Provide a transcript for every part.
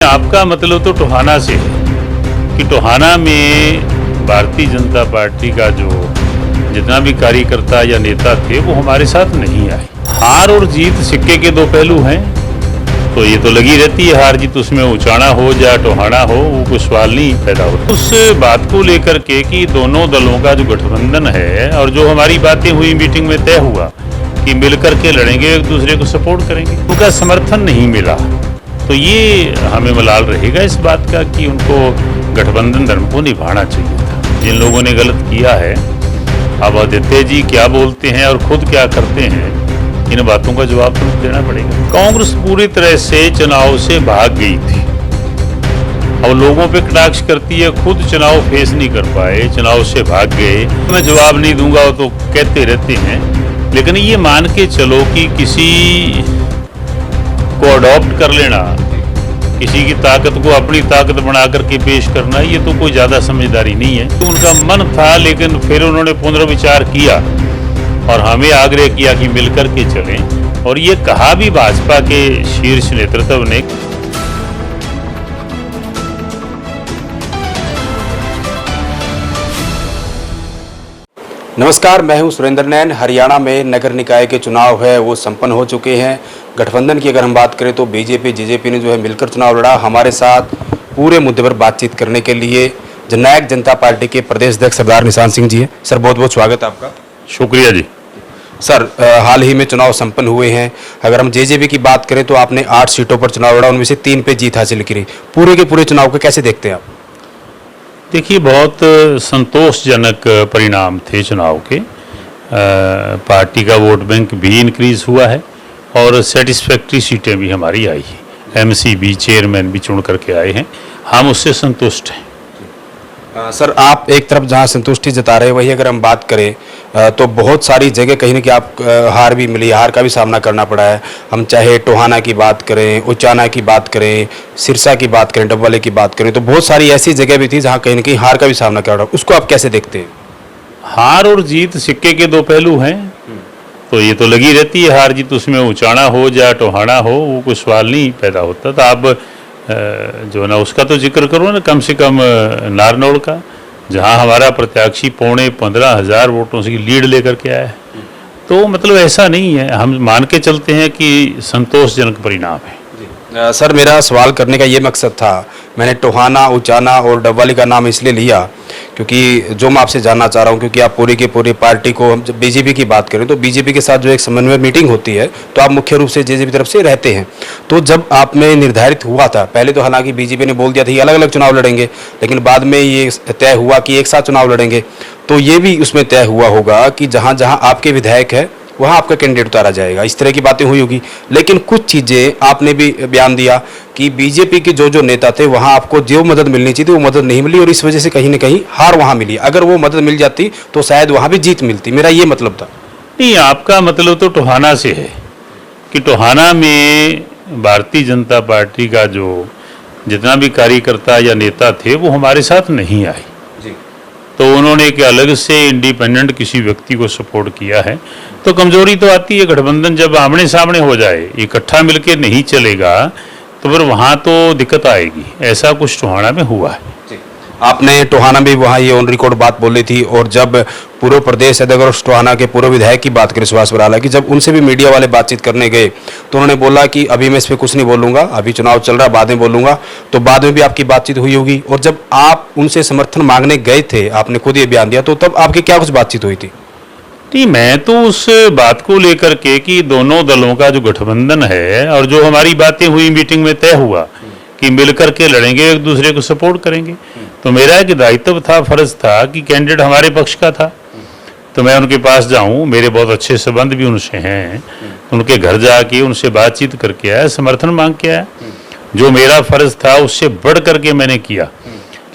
आपका मतलब तो टोहाना से है कि टोहाना में भारतीय जनता पार्टी का जो जितना भी कार्यकर्ता या नेता थे वो हमारे साथ नहीं आए। हार और जीत सिक्के के दो पहलू हैं, तो ये तो लगी रहती है हार जीत, उसमें उचाना हो या टोहाना हो वो कोई सवाल नहीं पैदा होता। उस बात को लेकर के कि दोनों दलों का जो गठबंधन है और जो हमारी बातें हुई मीटिंग में तय हुआ कि मिलकर के लड़ेंगे, एक दूसरे को सपोर्ट करेंगे, उनका समर्थन नहीं मिला, तो ये हमें मलाल रहेगा इस बात का कि उनको गठबंधन धर्म को निभाना चाहिए था। जिन लोगों ने गलत किया है, अब आदित्य जी क्या बोलते हैं और खुद क्या करते हैं, इन बातों का जवाब तो देना पड़ेगा। कांग्रेस पूरी तरह से चुनाव से भाग गई थी और लोगों पे कटाक्ष करती है, खुद चुनाव फेस नहीं कर पाए, चुनाव से भाग गए। मैं जवाब नहीं दूंगा वो तो कहते रहते हैं, लेकिन ये मान के चलो कि किसी को अडॉप्ट कर लेना, किसी की ताकत को अपनी ताकत बना करके पेश करना, ये तो कोई ज़्यादा समझदारी नहीं है। तो उनका मन था, लेकिन फिर उन्होंने पुनर्विचार किया और हमें आग्रह किया कि मिलकर के चलें, और ये कहा भी भाजपा के शीर्ष नेतृत्व ने। नमस्कार, मैं हूं सुरेंद्र नैन। हरियाणा में नगर निकाय के चुनाव है वो संपन्न हो चुके हैं। गठबंधन की अगर हम बात करें तो बीजेपी जेजेपी ने जो है मिलकर चुनाव लड़ा। हमारे साथ पूरे मुद्दे पर बातचीत करने के लिए जननायक जनता पार्टी के प्रदेश अध्यक्ष सरदार निशान सिंह जी हैं। सर, बहुत बहुत स्वागत है आपका। शुक्रिया जी। सर, हाल ही में चुनाव संपन्न हुए हैं। अगर हम जेजेपी की बात करें तो आपने 8 सीटों पर चुनाव लड़ा, उनमें से 3 पे जीत हासिल करी। पूरे के पूरे चुनाव को कैसे देखते हैं आप? देखिए, बहुत संतोषजनक परिणाम थे चुनाव के। पार्टी का वोट बैंक भी इंक्रीज हुआ है और सेटिस्फैक्ट्री सीटें भी हमारी आई हैं। एमसीबी चेयरमैन भी चुन करके आए हैं, हम उससे संतुष्ट हैं। सर, आप एक तरफ जहां संतुष्टि जता रहे हैं, वही अगर हम बात करें तो बहुत सारी जगह कहीं ना कहीं आप हार भी मिली, हार का भी सामना करना पड़ा है। हम चाहे टोहाना की बात करें, उचाना की बात करें, सिरसा की बात करें, डबवाली की बात करें, तो बहुत सारी ऐसी जगह भी थी जहां कहीं ना कहीं हार का भी सामना करना पड़ा। उसको आप कैसे देखते हैं? हार और जीत सिक्के के दो पहलू हैं, तो ये तो लगी रहती है हार जीत, उसमें उचाना हो या टोहाना हो वो कोई सवाल नहीं पैदा होता। तो आप जो ना उसका तो जिक्र करो ना, कम से कम नारनौल का, जहां हमारा प्रत्याशी 15,000 वोटों से लीड लेकर के आया है। तो मतलब ऐसा नहीं है, हम मान के चलते हैं कि संतोषजनक परिणाम है। सर, मेरा सवाल करने का ये मकसद था, मैंने टोहाना, उचाना और डबवाली का नाम इसलिए लिया क्योंकि जो मैं आपसे जानना चाह रहा हूँ, क्योंकि आप पूरी की पूरी पार्टी को, हम जब बीजेपी की बात करें तो बीजेपी के साथ जो एक समन्वय मीटिंग होती है, तो आप मुख्य रूप से जेजेपी तरफ से रहते हैं। तो जब आप में निर्धारित हुआ था, पहले तो हालांकि बीजेपी ने बोल दिया था कि अलग अलग चुनाव लड़ेंगे, लेकिन बाद में ये तय हुआ कि एक साथ चुनाव लड़ेंगे। तो ये भी उसमें तय हुआ होगा कि जहाँ जहाँ आपके विधायक है वहाँ आपका कैंडिडेट उतारा जाएगा, इस तरह की बातें हुई होगी। लेकिन कुछ चीज़ें आपने भी बयान दिया कि बीजेपी के जो नेता थे वहाँ आपको जो मदद मिलनी चाहिए थी वो मदद नहीं मिली और इस वजह से कहीं ना कहीं हार वहाँ मिली। अगर वो मदद मिल जाती तो शायद वहाँ भी जीत मिलती, मेरा ये मतलब था। नहीं, आपका मतलब तो टोहाना से है कि टोहाना में भारतीय जनता पार्टी का जो जितना भी कार्यकर्ता या नेता थे वो हमारे साथ नहीं आए, तो उन्होंने एक अलग से इंडिपेंडेंट किसी व्यक्ति को सपोर्ट किया है। तो कमजोरी तो आती है, गठबंधन जब आमने सामने हो जाए, इकट्ठा मिलके नहीं चलेगा तो फिर वहाँ तो दिक्कत आएगी। ऐसा कुछ टोहाना में हुआ है। आपने टोहाना में वहाँ ये ऑन रिकॉर्ड बात बोली थी, और जब पूर्व प्रदेश अध्यक्ष टोहाना के पूर्व विधायक की बात करें सुभाष बराला की, जब उनसे भी मीडिया वाले बातचीत करने गए तो उन्होंने बोला कि अभी मैं इस पर कुछ नहीं बोलूँगा, अभी चुनाव चल रहा, बाद में बोलूँगा। तो बाद में भी आपकी बातचीत हुई होगी, और जब आप उनसे समर्थन मांगने गए थे, आपने खुद ये बयान दिया, तो तब आपकी क्या कुछ बातचीत हुई थी? नहीं, मैं तो उस बात को लेकर के कि दोनों दलों का जो गठबंधन है और जो हमारी बातें हुई मीटिंग में तय हुआ कि मिलकर के लड़ेंगे, एक दूसरे को सपोर्ट करेंगे, तो मेरा एक दायित्व था, फर्ज था कि कैंडिडेट हमारे पक्ष का था तो मैं उनके पास जाऊं। मेरे बहुत अच्छे संबंध भी उनसे हैं, उनके घर जाके उनसे बातचीत करके आया, समर्थन मांग के आया। जो मेरा फर्ज था उससे बढ़ करके मैंने किया,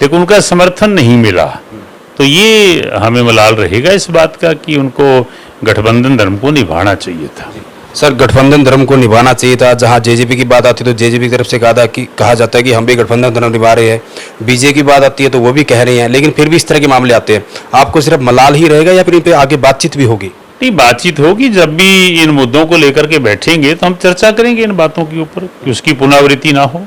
लेकिन उनका समर्थन नहीं मिला, तो ये हमें मलाल रहेगा इस बात का कि उनको गठबंधन धर्म को निभाना चाहिए था। सर, गठबंधन धर्म को निभाना चाहिए था। जहां जेजेपी की बात आती है तो जेजेपी की तरफ से कहा जाता है कि हम भी गठबंधन धर्म निभा रहे हैं। बीजेपी की बात आती है तो वो भी कह रहे हैं, लेकिन फिर भी इस तरह के मामले आते हैं। आपको सिर्फ मलाल ही रहेगा या फिर इन पे आगे बातचीत भी होगी? नहीं, बातचीत होगी। जब भी इन मुद्दों को लेकर के बैठेंगे तो हम चर्चा करेंगे इन बातों के ऊपर कि उसकी पुनरावृत्ति ना हो।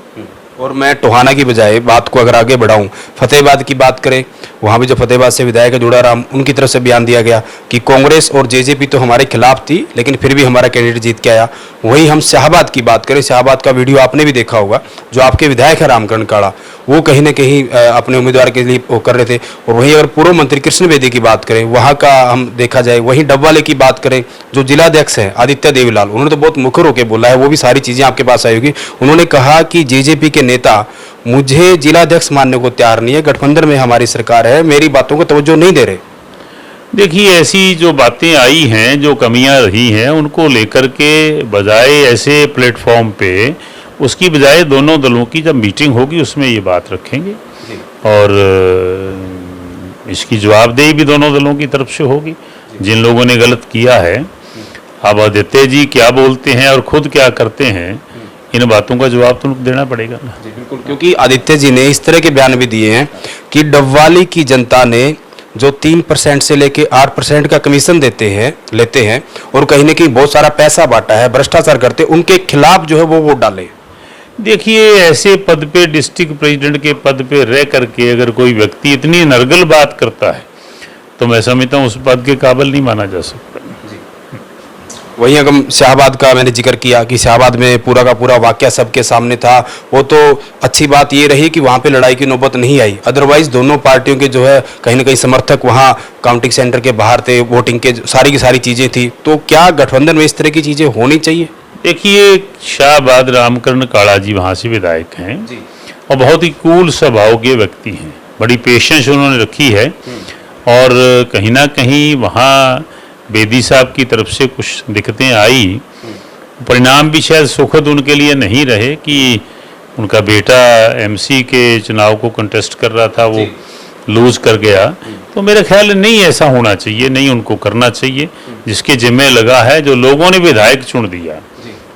और मैं टोहाना की बजाय बात को अगर आगे बढ़ाऊं, फतेहाबाद की बात करें, वहाँ भी जो फतेहाबाद से विधायक है जोड़ाराम, उनकी तरफ से बयान दिया गया कि कांग्रेस और जेजेपी तो हमारे खिलाफ थी लेकिन फिर भी हमारा कैंडिडेट जीत के आया। वहीं हम शाहबाद की बात करें, शाहबाद का वीडियो आपने भी देखा होगा, जो आपके विधायक है रामकरण काड़ा, वो कहीं ना कहीं अपने उम्मीदवार के लिए वो कर रहे थे। और वहीं अगर पूर्व मंत्री कृष्ण बेदी की बात करें, वहाँ का हम देखा जाए, वहीं डबवाले की बात करें, जो जिलाध्यक्ष हैं आदित्य देवीलाल, उन्होंने तो बहुत मुखर होकर बोला है, वो भी सारी चीज़ें आपके पास आई होगी। उन्होंने कहा कि जेजेपी के नेता मुझे जिलाध्यक्ष मानने को तैयार नहीं है, गठबंधन में हमारी सरकार है, मेरी बातों को तवज्जो नहीं दे रहे। देखिए, ऐसी जो बातें आई हैं, जो कमियां रही हैं, उनको लेकर के बजाय ऐसे प्लेटफॉर्म पे, उसकी बजाय दोनों दलों की जब मीटिंग होगी उसमें ये बात रखेंगे और इसकी जवाबदेही भी दोनों दलों की तरफ से होगी। जिन लोगों ने गलत किया है, अब आदित्य जी क्या बोलते हैं और खुद क्या करते हैं, इन बातों का जवाब तो उनको देना पड़ेगा ना। जी बिल्कुल, क्योंकि आदित्य जी ने इस तरह के बयान भी दिए हैं कि डबवाली की जनता ने जो 3% से लेके 8% का कमीशन लेते हैं और कहीं ना कहीं बहुत सारा पैसा बांटा है, भ्रष्टाचार करते, उनके खिलाफ जो है वो वोट डाले। देखिए, ऐसे पद पे, डिस्ट्रिक्ट प्रेसिडेंट के पद पे रह करके अगर कोई व्यक्ति इतनी नरगल बात करता है तो मैं समझता हूँ उस पद के काबिल नहीं माना जा सकता। वहीं अगर शाहबाद का मैंने जिक्र किया कि शाहबाद में पूरा का पूरा वाकया सबके सामने था, वो तो अच्छी बात ये रही कि वहाँ पे लड़ाई की नौबत नहीं आई। अदरवाइज दोनों पार्टियों के जो है कहीं ना कहीं समर्थक वहाँ काउंटिंग सेंटर के बाहर थे, वोटिंग के सारी की सारी चीज़ें थी। तो क्या गठबंधन में इस तरह की चीज़ें होनी चाहिए? देखिए, शाहबाद रामकरण काड़ा जी वहाँ से विधायक हैं और बहुत ही कूल स्वभाव के व्यक्ति हैं, बड़ी पेशेंस उन्होंने रखी है और कहीं ना कहीं वहाँ बेदी साहब की तरफ से कुछ दिक्कतें आई, परिणाम भी शायद सुखद उनके लिए नहीं रहे कि उनका बेटा एमसी के चुनाव को कंटेस्ट कर रहा था, वो लूज कर गया। तो मेरे ख्याल नहीं ऐसा होना चाहिए, नहीं उनको करना चाहिए। जिसके जिम्मे लगा है, जो लोगों ने विधायक चुन दिया,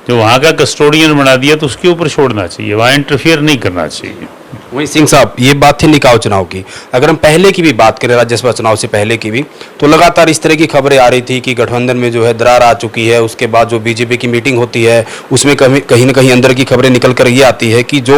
जो वहाँ का कस्टोडियन बना दिया, तो उसके ऊपर छोड़ना चाहिए, वहाँ इंटरफियर नहीं करना चाहिए। वहीं सिंह साहब, ये बात थी निकाय चुनाव की। अगर हम पहले की भी बात करें, राज्यसभा चुनाव से पहले की भी, तो लगातार इस तरह की खबरें आ रही थी कि गठबंधन में जो है दरार आ चुकी है। उसके बाद जो बीजेपी की मीटिंग होती है उसमें कहीं ना कहीं अंदर की खबरें निकल कर ये आती है कि जो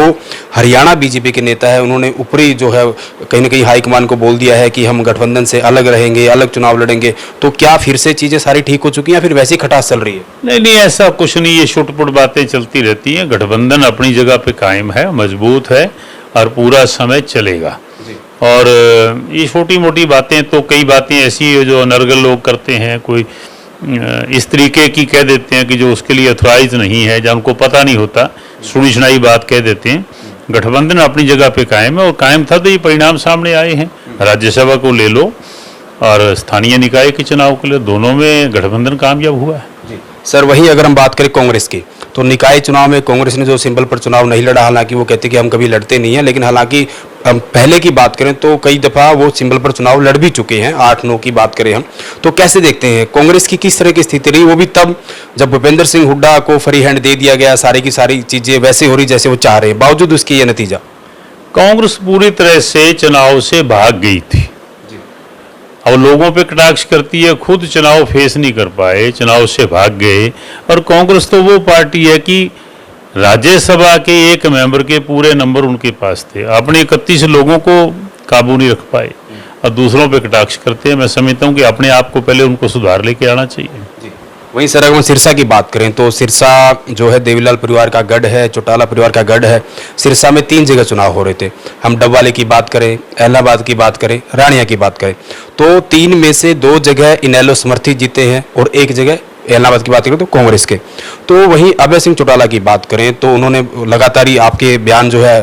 हरियाणा बीजेपी के नेता है उन्होंने ऊपरी जो है कहीं ना कहीं हाईकमान को बोल दिया है कि हम गठबंधन से अलग रहेंगे, अलग चुनाव लड़ेंगे। तो क्या फिर से चीज़ें सारी ठीक हो चुकी हैं, फिर वैसी खटास चल रही है? नहीं, ऐसा कुछ नहीं, ये छुटपुट बातें चलती रहती हैं। गठबंधन अपनी जगह पे कायम है, मजबूत है और पूरा समय चलेगा। और ये छोटी मोटी बातें तो कई बातें ऐसी है जो अनर्गल लोग करते हैं, कोई इस तरीके की कह देते हैं कि जो उसके लिए अथॉराइज नहीं है, जहाँ उनको पता नहीं होता, सुनी सुनाई बात कह देते हैं। गठबंधन अपनी जगह पे कायम है और कायम था तो ये परिणाम सामने आए हैं। राज्यसभा को ले लो और स्थानीय निकाय के चुनाव के लिए, दोनों में गठबंधन कामयाब हुआ है। सर, वहीं अगर हम बात करें कांग्रेस की, तो निकाय चुनाव में कांग्रेस ने जो सिंबल पर चुनाव नहीं लड़ा, हालांकि वो कहते कि हम कभी लड़ते नहीं हैं, लेकिन हालांकि हम पहले की बात करें तो कई दफ़ा वो सिंबल पर चुनाव लड़ भी चुके हैं। 8-9 की बात करें हम, तो कैसे देखते हैं कांग्रेस की किस तरह की स्थिति रही, वो भी तब जब भूपेंद्र सिंह हुड्डा को फ्री हैंड दे दिया गया, सारी की सारी चीज़ें वैसे हो रही जैसे वो चाह रहे हैं, बावजूद उसकी ये नतीजा? कांग्रेस पूरी तरह से चुनाव से भाग गई थी और लोगों पे कटाक्ष करती है, खुद चुनाव फेस नहीं कर पाए, चुनाव से भाग गए। और कांग्रेस तो वो पार्टी है कि राज्यसभा के एक मेंबर के पूरे नंबर उनके पास थे, अपने 31 लोगों को काबू नहीं रख पाए और दूसरों पे कटाक्ष करते हैं। मैं समझता हूँ कि अपने आप को पहले उनको सुधार लेके आना चाहिए। वहीं सर, अगर हम सिरसा की बात करें तो सिरसा जो है देवीलाल परिवार का गढ़ है, चौटाला परिवार का गढ़ है। सिरसा में 3 जगह चुनाव हो रहे थे। हम डबवाली की बात करें, इलाहाबाद की बात करें, रानिया की बात करें, तो 3 में से 2 जगह इनेलो समर्थित जीते हैं और 1 जगह इलाहाबाद की बात करें तो कांग्रेस के। तो वहीं अभय सिंह चौटाला की बात करें तो उन्होंने लगातार ही आपके बयान जो है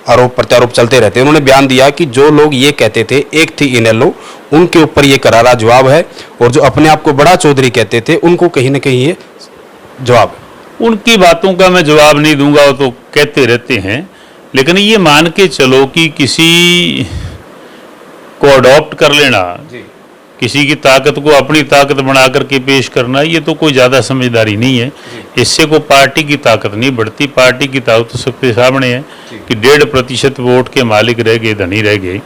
आरोप प्रत्यारोप चलते रहते हैं, उन्होंने बयान दिया कि जो लोग ये कहते थे एक थी इनेलो, उनके ऊपर ये करारा जवाब है, और जो अपने आप को बड़ा चौधरी कहते थे उनको कहीं ना कहीं ये जवाब है। उनकी बातों का मैं जवाब नहीं दूंगा, वो तो कहते रहते हैं, लेकिन ये मान के चलो कि किसी को अडॉप्ट कर लेना, किसी की ताकत को अपनी ताकत बना करके पेश करना, ये तो कोई ज़्यादा समझदारी नहीं है। इससे कोई पार्टी की ताकत नहीं बढ़ती। पार्टी की ताकत तो सबके सामने है कि 1.5% वोट के मालिक रह गए, धनी रह गए।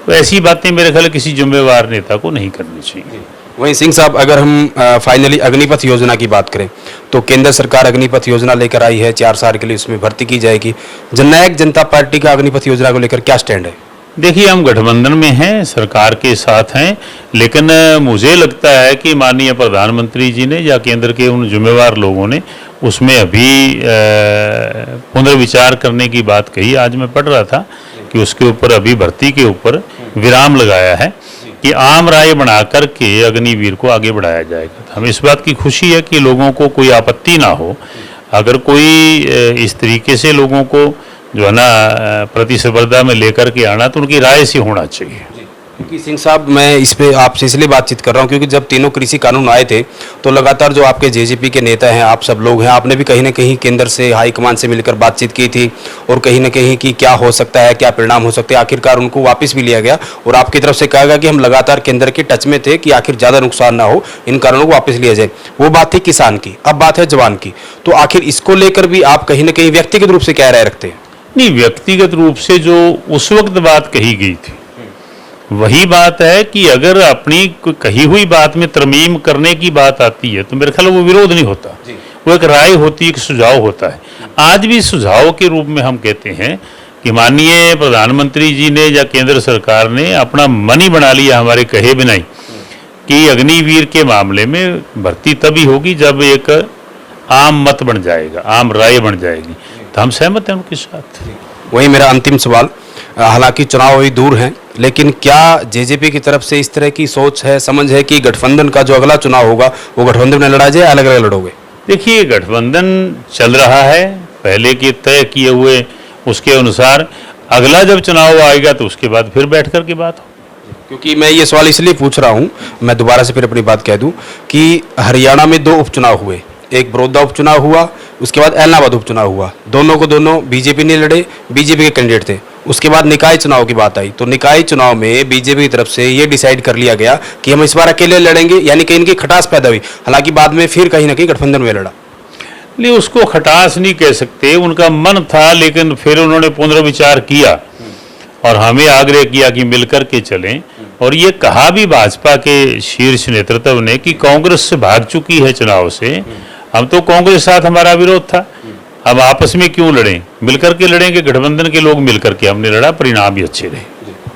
तो ऐसी बातें मेरे ख्याल किसी जिम्मेवार नेता को नहीं करनी चाहिए। वहीं सिंह साहब, अगर हम फाइनली अग्निपथ योजना की बात करें तो केंद्र सरकार अग्निपथ योजना लेकर आई है, 4 साल के लिए उसमें भर्ती की जाएगी। जननायक जनता पार्टी का अग्निपथ योजना को लेकर क्या स्टैंड है? देखिए, हम गठबंधन में हैं, सरकार के साथ हैं, लेकिन मुझे लगता है कि माननीय प्रधानमंत्री जी ने या केंद्र के उन जिम्मेवार लोगों ने उसमें अभी पुनर्विचार करने की बात कही। आज मैं पढ़ रहा था कि उसके ऊपर अभी भर्ती के ऊपर विराम लगाया है कि आम राय बना करके अग्निवीर को आगे बढ़ाया जाएगा। हमें इस बात की खुशी है कि लोगों को कोई आपत्ति ना हो। अगर कोई इस तरीके से लोगों को जो है ना प्रतिस्पर्धा में लेकर के आना, तो उनकी राय से होना चाहिए। क्योंकि सिंह साहब, मैं इस पे आपसे इसलिए बातचीत कर रहा हूँ क्योंकि जब तीनों कृषि कानून आए थे तो लगातार जो आपके जेजेपी के नेता हैं, आप सब लोग हैं, आपने भी कहीं ना कहीं केंद्र से हाईकमान से मिलकर बातचीत की थी और कहीं ना कहीं कि क्या हो सकता है, क्या परिणाम हो सकते हैं। आखिरकार उनको वापस भी लिया गया और आपकी तरफ से कहा गया कि हम लगातार केंद्र के टच में थे कि आखिर ज़्यादा नुकसान ना हो, इन कारणों को वापस लिया जाए। वो बात थी किसान की, अब बात है जवान की। तो आखिर इसको लेकर भी आप कहीं ना कहीं व्यक्तिगत रूप से क्या राय रखते हैं? नहीं, व्यक्तिगत रूप से जो उस वक्त बात कही गई थी वही बात है कि अगर अपनी कही हुई बात में तरमीम करने की बात आती है तो मेरे ख्याल वो विरोध नहीं होता, वो एक राय होती है, एक सुझाव होता है। आज भी सुझाव के रूप में हम कहते हैं कि माननीय प्रधानमंत्री जी ने या केंद्र सरकार ने अपना मन ही बना लिया हमारे कहे बिना ही कि अग्निवीर के मामले में भर्ती तभी होगी जब एक आम मत बन जाएगा, आम राय बन जाएगी। तो हम सहमत हैं उनके साथ। वही मेरा अंतिम सवाल, हालांकि चुनाव अभी दूर हैं, लेकिन क्या जेजेपी की तरफ से इस तरह की सोच है, समझ है कि गठबंधन का जो अगला चुनाव होगा वो गठबंधन में लड़ा जाए, अलग अलग लड़ोगे? देखिए, गठबंधन चल रहा है, पहले के तय किए हुए उसके अनुसार। अगला जब चुनाव आएगा तो उसके बाद फिर बैठ कर के बात हो। क्योंकि मैं ये सवाल इसलिए पूछ रहा हूँ, मैं दोबारा से फिर अपनी बात कह दूँ कि हरियाणा में 2 उपचुनाव हुए, एक बड़ौदा उपचुनाव हुआ, उसके बाद इलाहाबाद उपचुनाव हुआ। दोनों को दोनों बीजेपी ने लड़े, बीजेपी के कैंडिडेट थे। उसके बाद निकाय चुनाव की बात आई तो निकाय चुनाव में बीजेपी की तरफ से ये डिसाइड कर लिया गया कि हम इस बार अकेले लड़ेंगे, यानी कि इनकी खटास पैदा हुई। हालांकि बाद में फिर कहीं ना कहीं गठबंधन में लड़ा। नहीं, उसको खटास नहीं कह सकते, उनका मन था, लेकिन फिर उन्होंने पुनर्विचार किया और हमें आग्रह किया कि मिलकर के चलें। और ये कहा भी भाजपा के शीर्ष नेतृत्व ने कि कांग्रेस से भाग चुकी है चुनाव से, हम तो कांग्रेस के साथ हमारा विरोध था, अब आपस में क्यों लड़ें, मिलकर के लड़ेंगे। गठबंधन के लोग मिलकर के हमने लड़ा, परिणाम भी अच्छे रहे।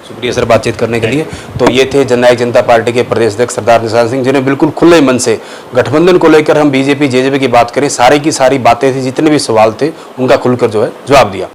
शुक्रिया सर बातचीत करने के लिए। तो ये थे जननायक जनता पार्टी के प्रदेश अध्यक्ष सरदार निशान सिंह, जिन्हें बिल्कुल खुले मन से गठबंधन को लेकर हम बीजेपी जेजेपी की बात करें, सारी की सारी बातें थी, जितने भी सवाल थे उनका खुलकर जो है जवाब दिया।